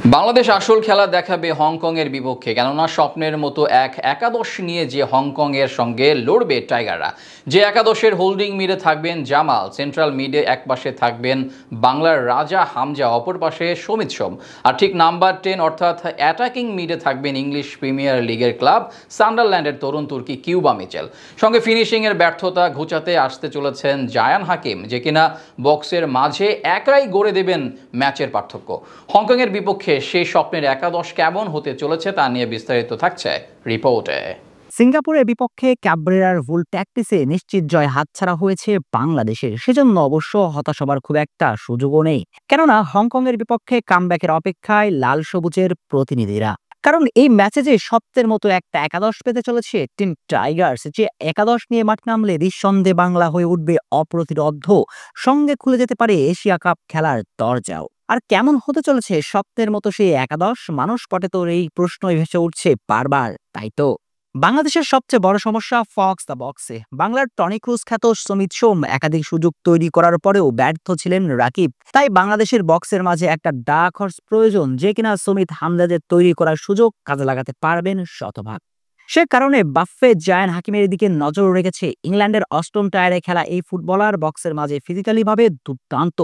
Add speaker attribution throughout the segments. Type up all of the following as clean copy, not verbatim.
Speaker 1: বাংলাদেশ আসল খেলা দেখাবে হংকংয়ের বিপক্ষে, কেননা স্বপ্নের মতো এক একাদশ নিয়ে যে হংকংয়ের সঙ্গে লড়বে টাইগাররা। যে একাদশের হোল্ডিং মিডে থাকবেন জামাল, সেন্ট্রাল মিডে একপাশে থাকবেন বাংলার রাজা হামজা, অপর পাশে সমিত সোম, আর ঠিক নাম্বার 10 অর্থাৎ অ্যাটাকিং মিডে থাকবেন ইংলিশ প্রিমিয়ার লিগের ক্লাব সান্ডারল্যান্ডের তরুণ তুর্কি কিউবা মিচেল। সঙ্গে ফিনিশিংয়ের ব্যর্থতা ঘুচাতে আসতে চলেছেন জায়ান হাকিম, যে কিনা বক্সের মাঝে একাই গড়ে দেবেন ম্যাচের পার্থক্য। হংকংয়ের বিপক্ষে সেই স্বপ্নের একাদশ কেমন হতে চলেছে তা নিয়ে বিস্তারিত থাকছে রিপোর্টে।
Speaker 2: সিঙ্গাপুরের বিপক্ষে ক্যাবরেরার ভুল ট্যাকটিসে নিশ্চিত জয় হাতছাড়া হয়েছে বাংলাদেশের। সেজন্য অবশ্য হতাশ হবার খুব একটা সুযোগও নেই, কেননা হংকংয়ের বিপক্ষে কামব্যাকের অপেক্ষায় লাল সবুজের প্রতিনিধিরা। কারণ এই ম্যাচে যে স্বপ্নের মতো একটা একাদশ পেতে চলেছে টিম টাইগার্স, যে একাদশ নিয়ে মাঠ নামলে নিঃসন্দেহে বাংলা হয়ে উঠবে অপ্রতিরোধ্য, সঙ্গে খুলে যেতে পারে এশিয়া কাপ খেলার দরজাও। আর কেমন হতে চলেছে স্বপ্নের মতো সেই একাদশ, মানুষ পটে তো এই প্রশ্নই ভেসে উঠছে বারবার। তাই তো বাংলাদেশের সবচেয়ে বড় সমস্যা ফক্স দ্য বক্সে। বাংলার টনি ক্রুজ খ্যাত সমিত সোম একাধিক সুযোগ তৈরি করার পরেও ব্যর্থ ছিলেন রাকিব। তাই বাংলাদেশের বক্সের মাঝে একটা ডার্ক হর্স প্রয়োজন, যে কিনা সমিত হামজাদের তৈরি করার সুযোগ কাজে লাগাতে পারবেন শতভাগ। সে কারণে বাফে জায়ান হাকিমের দিকে নজর রেখেছে ইংল্যান্ডের অষ্টম টায়ারে খেলা এই ফুটবলার। বক্সের মাঝে ফিজিক্যালি ভাবে দুর্দান্ত,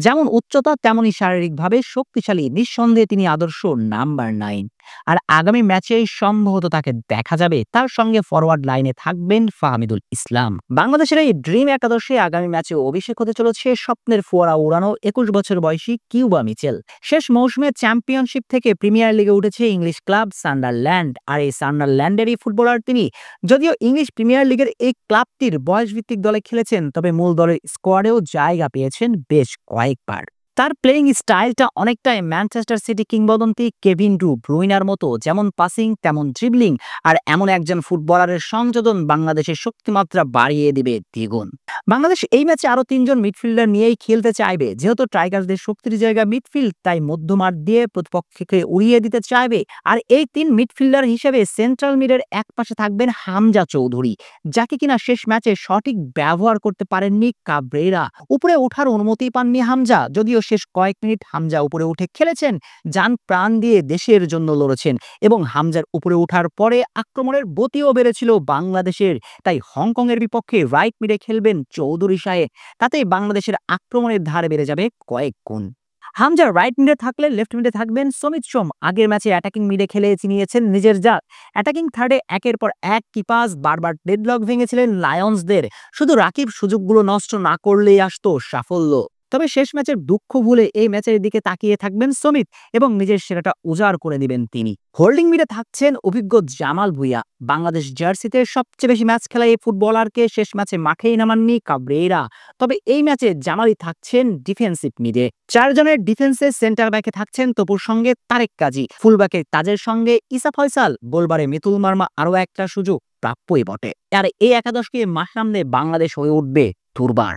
Speaker 2: যেমন উচ্চতা তেমনই শারীরিকভাবে শক্তিশালী। নিঃসন্দেহে তিনি আদর্শ নাম্বার 9। আর আগামী ম্যাচে সম্ভবত তাকে দেখা যাবে। তার সঙ্গে ফরওয়ার্ড লাইনে থাকবেন ফাহমিদুল ইসলাম। বাংলাদেশের এই ড্রিম একাদশে আগামী ম্যাচে অভিষেক হতে চলেছে স্বপ্নের ফোয়ারা উড়ানো 21 বছর বয়সী কিউবা মিচেল। শেষ মৌসুমে চ্যাম্পিয়নশিপ থেকে প্রিমিয়ার লিগে উঠেছে ইংলিশ ক্লাব সান্ডারল্যান্ড, আর এই সান্ডারল্যান্ডেরই ফুটবলার তিনি। যদিও ইংলিশ প্রিমিয়ার লিগের এই ক্লাবটির বয়সভিত্তিক দলে খেলেছেন, তবে মূল দলের স্কোয়াডেও জায়গা পেয়েছেন বেশ কয়েকবার। তার প্লেইং স্টাইলটা অনেকটাই ম্যানচেস্টার সিটি কিংবদন্তি কেভিন ডু ব্রুইনার মতো, যেমন পাসিং তেমন ড্রিবলিং। আর এমন একজন ফুটবলারের সংযোজন বাংলাদেশের শক্তিমাত্রা বাড়িয়ে দিবে দ্বিগুণ। বাংলাদেশ এই ম্যাচে আরো 3 জন মিডফিল্ডার নিয়েই খেলতে চাইবে। যেহেতু টাইগার্সদের শক্তির জায়গা মিডফিল্ড, তাই মধ্যমাঠ দিয়ে প্রতিপক্ষকে উড়িয়ে দিতে চাইবে। আর এই 3 মিডফিল্ডার হিসেবে সেন্ট্রাল মিডের এক পাশে থাকবেন হামজা চৌধুরী, যাকে কিনা শেষ ম্যাচে সঠিক ব্যবহার করতে পারেননি কাবরেরা। উপরে ওঠার অনুমতি পাননি হামজা, যদিও শেষ কয়েক মিনিট হামজা উপরে উঠে খেলেছেন, যান প্রাণ দিয়ে দেশের জন্য লড়েছেন। এবং হামজার উপরে ওঠার পরে আক্রমণের গতিও বেড়েছিল বাংলাদেশের। তাই হংকংয়ের বিপক্ষে রাইট মিডে খেলবেন চৌধুরী সাহেব, তাতেই বাংলাদেশের আক্রমণের ধার বেড়ে যাবে কয়েক গুণ। হামজা রাইট মিডে থাকলে লেফট মিডে থাকবেন সমিত সোম। আগের ম্যাচে অ্যাটাকিং মিডে খেলে চিনিয়েছেন নিজের জাত। অ্যাটাকিং থার্ডে একের পর এক কি পাস, বারবার ডেডলক ভেঙেছিলেন লায়ন্সদের। শুধু রাকিব সুযোগগুলো নষ্ট না করলেই আসতো সাফল্য। তবে শেষ ম্যাচের দুঃখ ভুলে এই ম্যাচের দিকে তাকিয়ে থাকবেন সমিত এবং নিজের সেরাটা উজাড় করে দিবেন তিনি। হোল্ডিং মিডে থাকছেন অভিজ্ঞ জামাল ভুঁইয়া। বাংলাদেশ জার্সিতে সবচেয়ে বেশি ম্যাচ খেলা এই ফুটবলারকে শেষ ম্যাচে মাঠেই নামাননি কাবরেরা। তবে এই ম্যাচে জামালই থাকছেন ডিফেন্সিভ মিডে। 4 জনের ডিফেন্সে সেন্টার ব্যাকে থাকছেন তপুর সঙ্গে তারেক কাজী, ফুলব্যাকে তাজের সঙ্গে ইসা ফয়সাল, বোলবারে মিতুল মার্মা আরও একটা সুযোগ প্রাপ্যই বটে। আর এই একাদশকে মাঠ নামলে বাংলাদেশ হয়ে উঠবে দুর্বার।